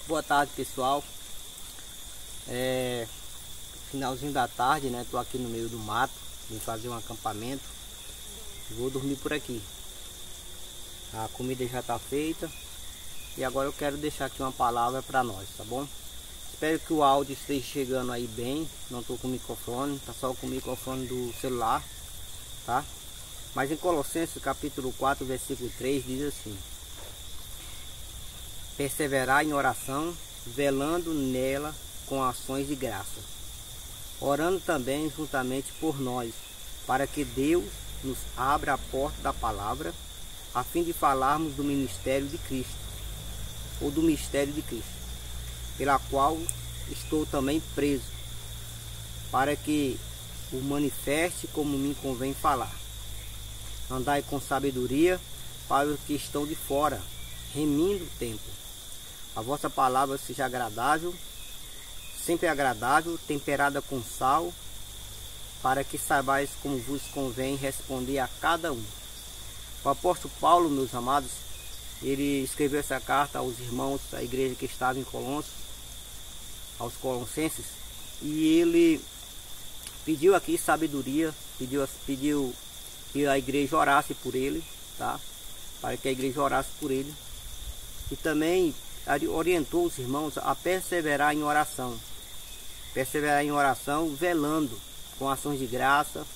Boa tarde, pessoal. Finalzinho da tarde, né? Tô aqui no meio do mato, vim fazer um acampamento. Vou dormir por aqui. A comida já tá feita e agora eu quero deixar aqui uma palavra para nós, tá bom? Espero que o áudio esteja chegando aí bem. Não tô com microfone, tá só com o microfone do celular, tá? Mas em Colossenses capítulo 4, versículo 3 diz assim: perseverar em oração, velando nela com ações de graça, orando também juntamente por nós, para que Deus nos abra a porta da palavra, a fim de falarmos do ministério de Cristo, ou do mistério de Cristo, pela qual estou também preso, para que o manifeste como me convém falar. Andai com sabedoria para os que estão de fora, remindo o tempo. A vossa palavra seja agradável, sempre agradável, temperada com sal, para que saibais como vos convém responder a cada um. O apóstolo Paulo, meus amados, ele escreveu essa carta aos irmãos da igreja que estava em Colossos, aos colossenses, e ele pediu aqui sabedoria, pediu que a igreja orasse por ele, tá? Para que a igreja orasse por ele, e também orientou os irmãos a perseverar em oração, velando com ações de graça,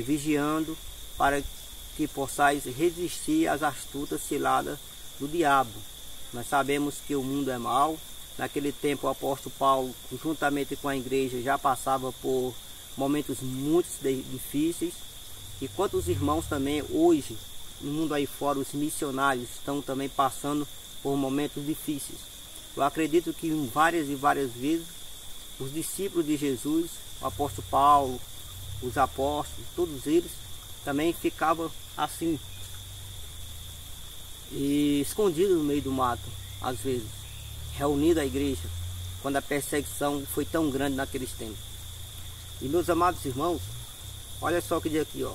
vigiando, para que possais resistir às astutas ciladas do diabo. Nós sabemos que o mundo é mau. Naquele tempo o apóstolo Paulo, juntamente com a igreja, já passava por momentos muito difíceis, e quantos irmãos também hoje no mundo aí fora, os missionários, estão também passando por momentos difíceis. Eu acredito que várias e várias vezes os discípulos de Jesus, o apóstolo Paulo, os apóstolos, todos eles também ficavam assim, e escondidos no meio do mato, às vezes, reunidos à igreja, quando a perseguição foi tão grande naqueles tempos. E meus amados irmãos, olha só o que diz aqui, ó: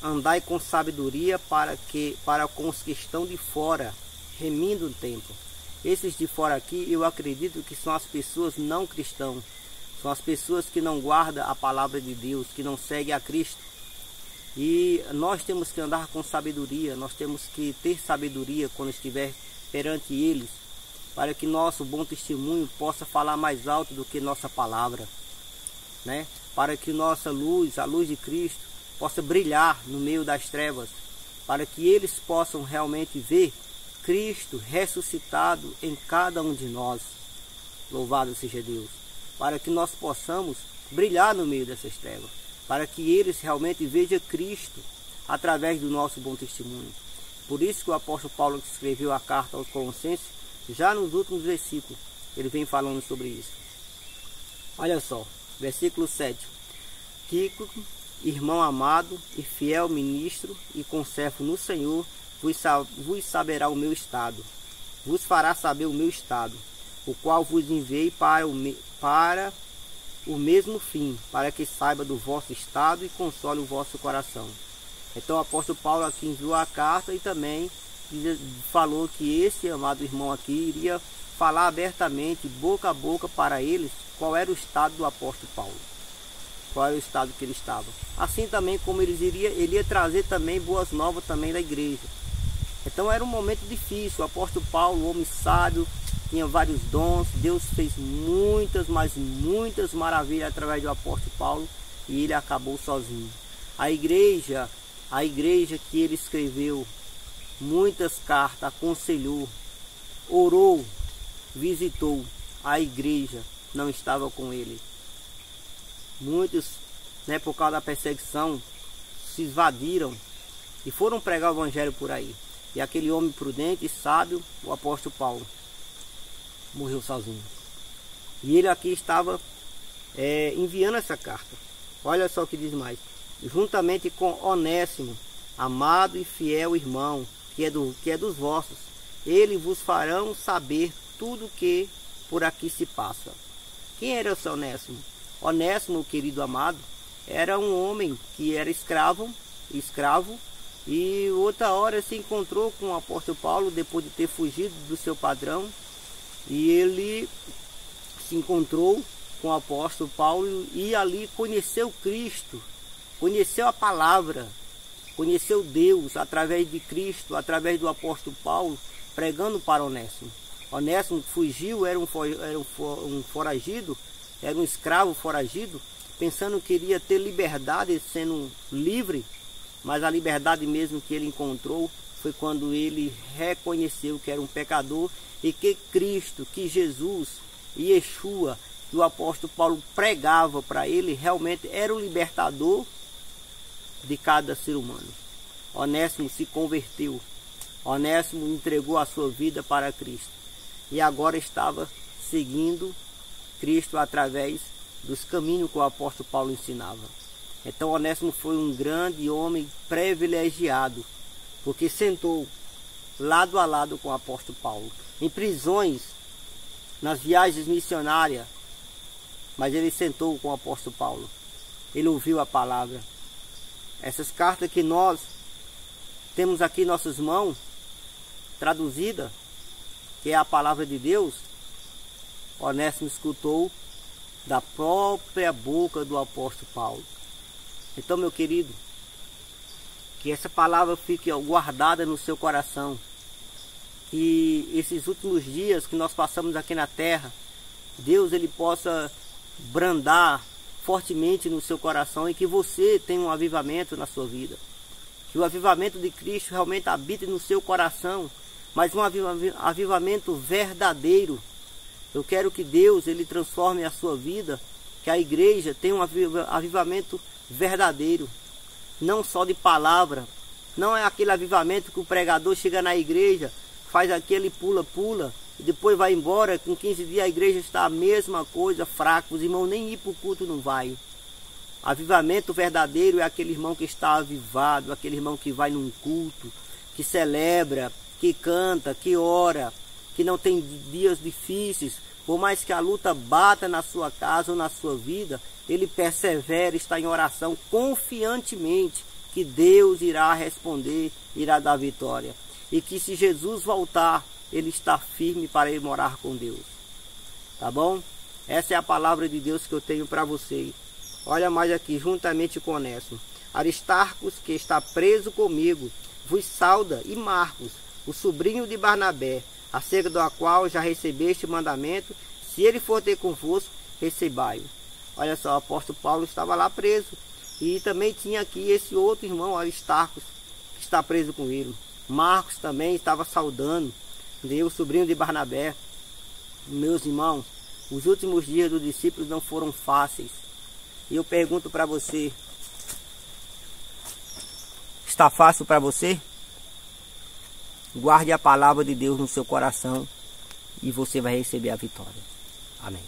andai com sabedoria para com os que estão de fora, remindo o tempo. Esses de fora aqui, eu acredito que são as pessoas não cristãs, são as pessoas que não guardam a palavra de Deus, que não seguem a Cristo. E nós temos que andar com sabedoria, nós temos que ter sabedoria quando estiver perante eles, para que nosso bom testemunho possa falar mais alto do que nossa palavra, né? Para que nossa luz, a luz de Cristo, possa brilhar no meio das trevas, para que eles possam realmente ver Cristo ressuscitado em cada um de nós. Louvado seja Deus. Para que nós possamos brilhar no meio dessas trevas, para que eles realmente vejam Cristo através do nosso bom testemunho. Por isso que o apóstolo Paulo escreveu a carta aos Colossenses, já nos últimos versículos, ele vem falando sobre isso. Olha só, versículo 7. Tico, irmão amado e fiel ministro e conservo no Senhor, vos saberá o meu estado, vos fará saber o meu estado, o qual vos enviei para o mesmo fim, para que saiba do vosso estado e console o vosso coração. Então o apóstolo Paulo aqui enviou a carta e também falou que esse amado irmão aqui iria falar abertamente, boca a boca, para eles qual era o estado do apóstolo Paulo, qual era o estado que ele estava. Assim também como ele ia trazer também boas novas também da igreja. Então era um momento difícil. O apóstolo Paulo, homem sábio, tinha vários dons. Deus fez muitas, mas muitas maravilhas através do apóstolo Paulo, e ele acabou sozinho. A igreja que ele escreveu muitas cartas, aconselhou, orou, visitou, a igreja não estava com ele. Muitos, né, por causa da perseguição, se evadiram e foram pregar o evangelho por aí. E aquele homem prudente e sábio, o apóstolo Paulo, morreu sozinho. E ele aqui estava enviando essa carta. Olha só o que diz mais: juntamente com Onésimo, amado e fiel irmão, que é dos vossos, eles vos farão saber tudo que por aqui se passa. Quem era esse Onésimo? Onésimo, querido amado, era um homem que era escravo, e outra hora se encontrou com o apóstolo Paulo depois de ter fugido do seu padrão, E ele se encontrou com o apóstolo Paulo e ali conheceu Cristo, conheceu a palavra, conheceu Deus através de Cristo, através do apóstolo Paulo, pregando para Onésimo. Onésimo fugiu, era um foragido, era um escravo foragido, pensando que iria ter liberdade, sendo livre, mas a liberdade mesmo que ele encontrou foi quando ele reconheceu que era um pecador e que Cristo, que Jesus e Yeshua, que o apóstolo Paulo pregava para ele, realmente era o libertador de cada ser humano. Onésimo se converteu, Onésimo entregou a sua vida para Cristo e agora estava seguindo Cristo através dos caminhos que o apóstolo Paulo ensinava. Então Onésimo foi um grande homem privilegiado, porque sentou lado a lado com o apóstolo Paulo, em prisões, nas viagens missionárias, mas ele sentou com o apóstolo Paulo, ele ouviu a palavra. Essas cartas que nós temos aqui em nossas mãos, traduzida, que é a palavra de Deus, Onésimo escutou da própria boca do apóstolo Paulo. Então, meu querido, que essa palavra fique guardada no seu coração, que esses últimos dias que nós passamos aqui na terra, Deus ele possa brandar fortemente no seu coração e que você tenha um avivamento na sua vida, que o avivamento de Cristo realmente habite no seu coração, mas um avivamento verdadeiro. Eu quero que Deus ele transforme a sua vida, que a igreja tenha um avivamento verdadeiro, não só de palavra. Não é aquele avivamento que o pregador chega na igreja, faz aquele pula-pula e depois vai embora. Com 15 dias a igreja está a mesma coisa, fraco, os irmãos nem ir para o culto não vai. Avivamento verdadeiro é aquele irmão que está avivado, aquele irmão que vai num culto, que celebra, que canta, que ora, que não tem dias difíceis. Por mais que a luta bata na sua casa ou na sua vida, ele persevera, está em oração confiantemente que Deus irá responder, irá dar vitória. E que se Jesus voltar, ele está firme para ir morar com Deus. Tá bom? Essa é a palavra de Deus que eu tenho para vocês. Olha mais aqui, juntamente com Onésimo. Aristarcos, que está preso comigo, vos sauda, e Marcos, o sobrinho de Barnabé, acerca do qual já recebeste mandamento, se ele for ter convosco, recebai-o. Olha só, o apóstolo Paulo estava lá preso. E também tinha aqui esse outro irmão, Aristarcos, que está preso com ele. Marcos também estava saudando, o sobrinho de Barnabé. Meus irmãos, os últimos dias dos discípulos não foram fáceis. E eu pergunto para você, está fácil para você? Guarde a palavra de Deus no seu coração e você vai receber a vitória. Amém.